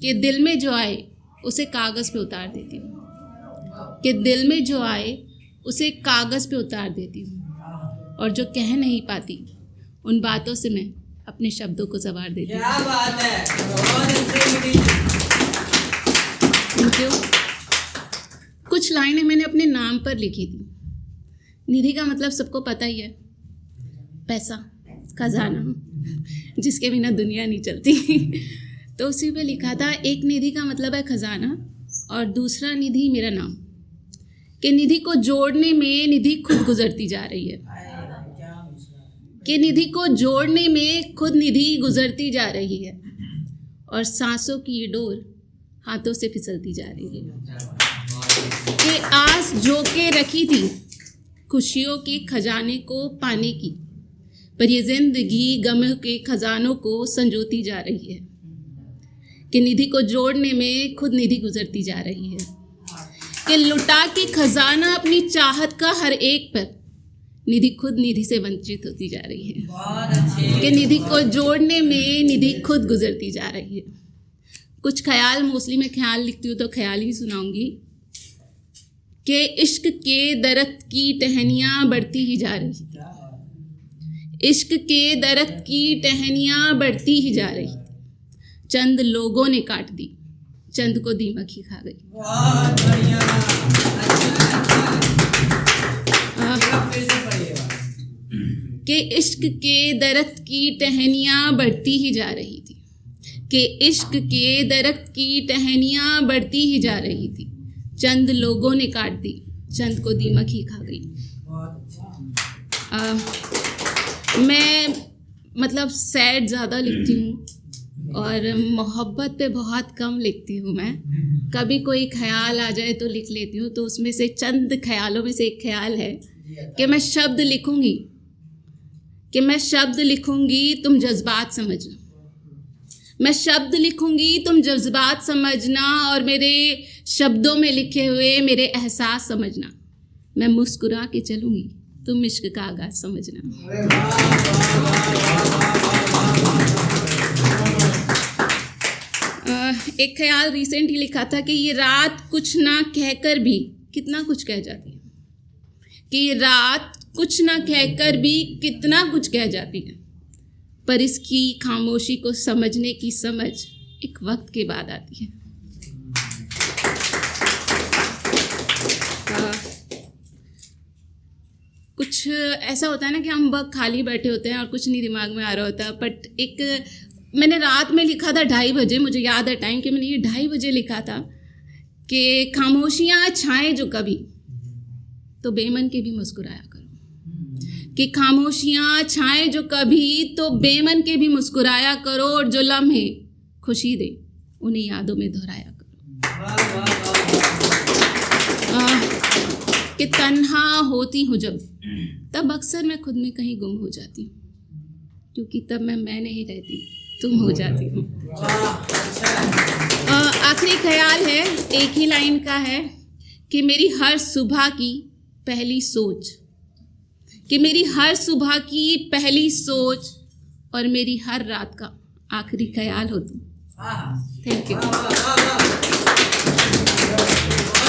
कि दिल में जो आए उसे कागज़ पे उतार देती हूँ, कि दिल में जो आए उसे कागज़ पे उतार देती हूँ, और जो कह नहीं पाती उन बातों से मैं अपने शब्दों को सवार देती हूँ। क्या बात है, बहुत अच्छी। Thank you. कुछ लाइनें मैंने अपने नाम पर लिखी थी। निधि का मतलब सबको पता ही है, पैसा, खजाना, जिसके बिना दुनिया नहीं चलती। तो उसी पे लिखा था, एक निधि का मतलब है खजाना और दूसरा निधि मेरा नाम, कि निधि को जोड़ने में निधि खुद गुजरती जा रही है, कि निधि को जोड़ने में खुद निधि गुजरती जा रही है, और सांसों की ये डोर हाथों से फिसलती जा रही है, कि आस जो के रखी थी खुशियों के खजाने को पाने की, पर ये जिंदगी गम के खजानों को संजोती जा रही है, कि निधि को जोड़ने में खुद निधि गुजरती जा रही है, कि लुटा के खजाना अपनी चाहत का हर एक पर निधि खुद निधि से वंचित होती जा रही है, बहुत अच्छी। कि निधि को जोड़ने में निधि खुद गुजरती जा रही है। कुछ ख्याल, मोस्टली मैं ख्याल लिखती हूँ तो ख्याल ही सुनाऊंगी, कि इश्क के दरख्त की टहनियाँ बढ़ती ही जा रही, इश्क के दरख्त की टहनियाँ बढ़ती ही जा रही, चंद लोगों ने काट दी, चंद को दीमक ही खा गई। बहुत बढ़िया, फिर से पढ़िएगा। कि इश्क के दरख्त की टहनियाँ बढ़ती ही जा रही थी, कि इश्क के दरख्त की टहनियाँ बढ़ती ही जा रही थी, चंद लोगों ने काट दी, चंद को दीमक ही खा गई। मैं मतलब सैड ज़्यादा लिखती हूँ और मोहब्बत पे बहुत कम लिखती हूँ। मैं कभी कोई ख्याल आ जाए तो लिख लेती हूँ, तो उसमें से चंद ख्यालों में से एक ख्याल है कि मैं शब्द लिखूँगी, कि मैं शब्द लिखूँगी तुम जज्बात समझना, मैं शब्द लिखूँगी तुम जज्बात समझना, और मेरे शब्दों में लिखे हुए मेरे एहसास समझना, मैं मुस्कुरा के चलूँगी तुम इश्क का आगाज़ समझना। एक ख्याल रिसेंटली लिखा था कि ये रात कुछ ना कहकर भी कितना कुछ कह जाती है, कि ये रात कुछ ना कहकर भी कितना कुछ कह जाती है, पर इसकी खामोशी को समझने की समझ एक वक्त के बाद आती है। कुछ ऐसा होता है ना कि हम वक्त खाली बैठे होते हैं और कुछ नहीं दिमाग में आ रहा होता, बट एक मैंने रात में लिखा था 2:30 बजे, मुझे याद है टाइम कि मैंने ये 2:30 बजे लिखा था कि खामोशियाँ छाएं जो कभी तो बेमन के भी मुस्कुराया करो, कि खामोशियाँ छाएं जो कभी तो बेमन के भी मुस्कुराया करो, और जो लम्हे खुशी दे उन्हें यादों में दोहराया करो। कि तन्हा होती हूँ जब, तब अक्सर मैं खुद में कहीं गुम हो जाती हूँ, क्योंकि तब मैं नहीं रहती, तुम हो जाती हूँ। आखिरी ख्याल है, एक ही लाइन का है, कि मेरी हर सुबह की पहली सोच, कि मेरी हर सुबह की पहली सोच और मेरी हर रात का आखिरी ख्याल हो तुम। Thank you.